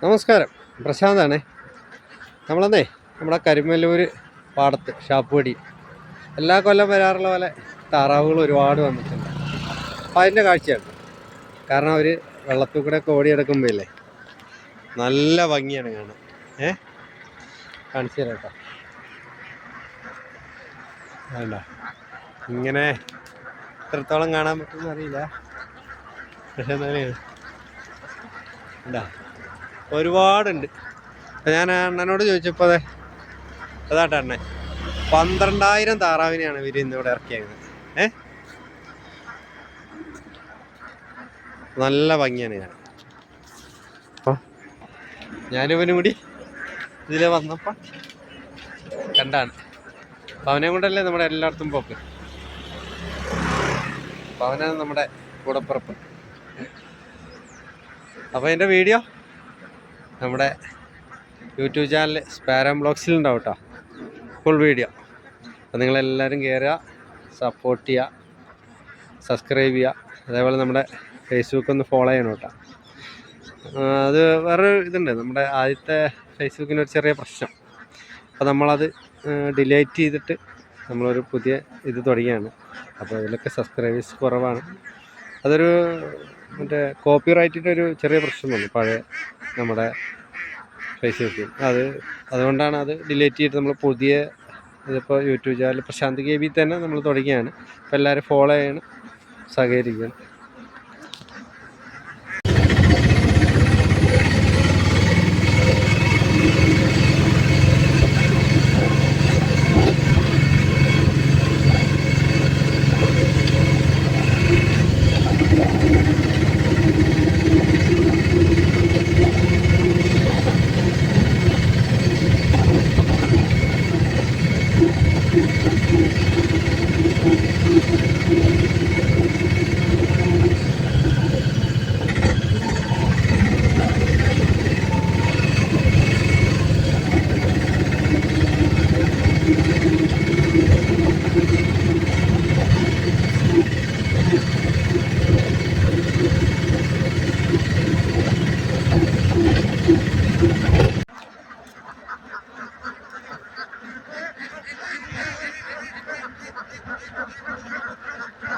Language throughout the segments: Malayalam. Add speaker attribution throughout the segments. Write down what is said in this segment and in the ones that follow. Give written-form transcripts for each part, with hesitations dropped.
Speaker 1: നമസ്കാരം, പ്രശാന്താണേ. നമ്മളെന്നേ നമ്മുടെ കരിമല്ലൂർ പാടത്ത് ഷാപ്പുപടി എല്ലാ കൊല്ലം വരാറുള്ള പോലെ താറാവുകൾ ഒരുപാട് വന്നിട്ടുണ്ട്. അപ്പം അതിൻ്റെ കാഴ്ചയാണ്. കാരണം അവർ വെള്ളത്തിൽ കൂടെ ഒക്കെ ഓടിയെടുക്കുമ്പോഴല്ലേ നല്ല ഭംഗിയാണ് കാണാൻ. കാണിച്ചു തരാം കേട്ടോ. വേണ്ട ഇങ്ങനെ എത്രത്തോളം കാണാൻ പറ്റുമെന്ന് അറിയില്ല, പക്ഷെ എന്നാലും എന്താ ഒരുപാടുണ്ട്. ഞാൻ അണ്ണനോട് ചോദിച്ചപ്പോൾ അതാട്ടെ അണ്ണൻ 12,000 താറാവിനെയാണ് ഇവർ ഇന്നിവിടെ ഇറക്കിയത്. നല്ല ഭംഗിയാണ് ഞാൻ. അപ്പോൾ ഞാനിവനും കൂടി ഇതിൽ വന്നപ്പോൾ കണ്ടാണ്. അപ്പം അവനെ കൊണ്ടല്ലേ നമ്മുടെ എല്ലായിടത്തും പോക്ക്. അപ്പം അവനാണ് നമ്മുടെ കൂടപ്പിറപ്പ്. അപ്പോൾ എൻ്റെ വീഡിയോ നമ്മുടെ യൂട്യൂബ് ചാനൽ സ്പാരം ബ്ലോഗ്സിലുണ്ടാവും കേട്ടോ, ഫുൾ വീഡിയോ. അപ്പോൾ നിങ്ങളെല്ലാവരും കയറുക, സപ്പോർട്ട് ചെയ്യുക, സബ്സ്ക്രൈബ് ചെയ്യുക. അതേപോലെ നമ്മുടെ ഫേസ്ബുക്ക് ഒന്ന് ഫോളോ ചെയ്യണം കേട്ടോ. അത് വേറൊരു ഇതുണ്ട്, നമ്മുടെ ആദ്യത്തെ ഫേസ്ബുക്കിനൊരു ചെറിയ പ്രശ്നം. അപ്പോൾ നമ്മളത് ഡിലീറ്റ് ചെയ്തിട്ട് നമ്മളൊരു പുതിയ ഇത് തുടങ്ങിയാണ്. അപ്പോൾ അതിലൊക്കെ സബ്സ്ക്രൈബേഴ്സ് കുറവാണ്. അതൊരു മറ്റേ കോപ്പി റൈറ്റിൻ്റെ ഒരു ചെറിയ പ്രശ്നം വന്നു പഴയ നമ്മുടെ ഫേസ്ബുക്കിൽ. അതുകൊണ്ടാണ് അത് ഡിലീറ്റ് ചെയ്തിട്ട് നമ്മൾ പുതിയ ഇതിപ്പോൾ യൂട്യൂബ് ചാനൽ പ്രശാന്ത് KB തന്നെ നമ്മൾ തുടങ്ങിയാണ്. അപ്പോൾ എല്ലാവരും ഫോളോ ചെയ്യണം, സഹകരിക്കണം.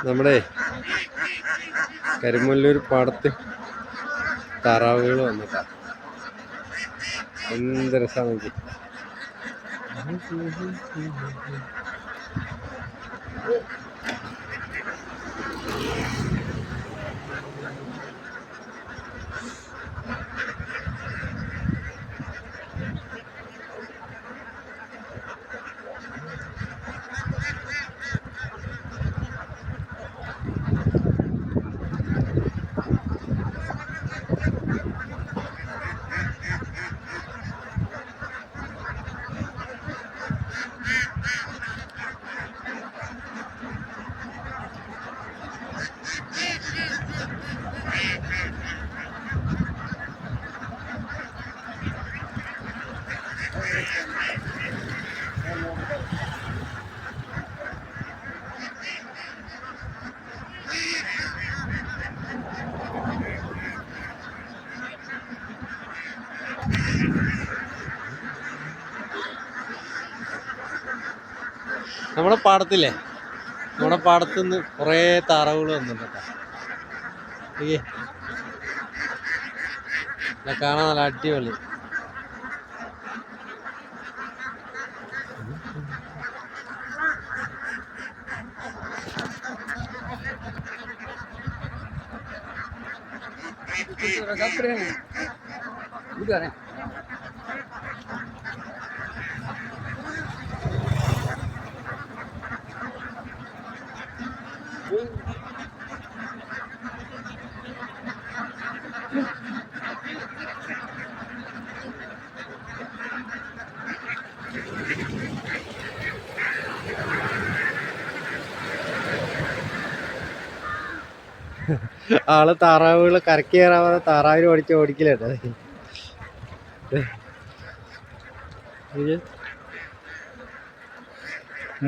Speaker 1: നമ്മുടെ കരിമല്ലൂർ പാടത്ത് താറാവുകൾ വന്നിട്ടാണ്. എന്ത് രസമാണ് നോക്കി. നമ്മുടെ പാടത്തില്ലേ, നമ്മുടെ പാടത്തു നിന്ന് കുറേ താറാവുകൾ വന്നിട്ടുണ്ട് കേട്ടോ. കാണാൻ നല്ല അടിപൊളി. ആള് താറാവുകൾ കരക്ക് കയറാതെ താറാവിന് ഓടിക്കലുണ്ട്.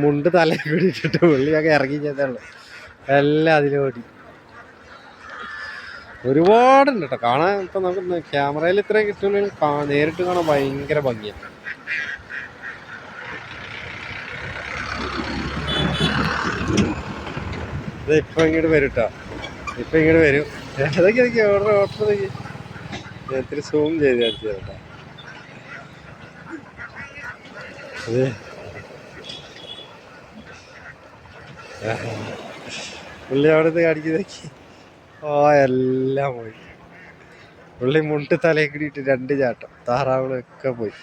Speaker 1: മുണ്ട് തലയിൽ പിടിച്ചിട്ട് പുള്ളിയൊക്കെ ഇറങ്ങി ചെയ്തുള്ളൂ. എല്ലാം അതിലോടി. ഒരുപാടുണ്ട് കേട്ടോ കാണാൻ. ഇപ്പം നമുക്ക് ക്യാമറയിൽ ഇത്രയും കിട്ടുമെങ്കിലും നേരിട്ട് കാണാൻ ഭയങ്കര ഭംഗിയാണ്. ഇത് ഇപ്പം ഇങ്ങോട്ട് വരും കേട്ടോ, ഇപ്പം ഇങ്ങോട്ട് വരും. ഏതൊക്കെ എനിക്ക് ഓർഡർ ഞാൻ ഇത്തിരി സൂം ചെയ്ത് കാണിച്ചു കേട്ടോ. അതെ പുള്ളി അവിടെ നിന്ന് കാണിക്കുന്നേക്ക് എല്ലാം പോയി. പുള്ളി മുണ്ട് തലയിൽ കിട്ടിയിട്ട് 2 ചാട്ടം, താറാവുകളൊക്കെ പോയി.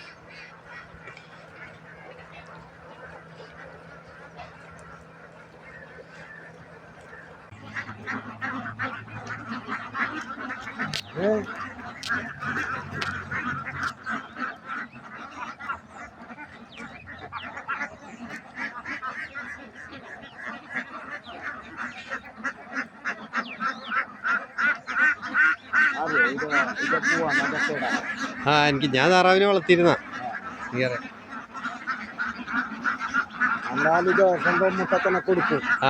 Speaker 1: ഞാൻ താറാവിനെ വളർത്തിയിരുന്ന
Speaker 2: മുട്ടത്തന്നെ കൊടുക്കും.
Speaker 1: ആ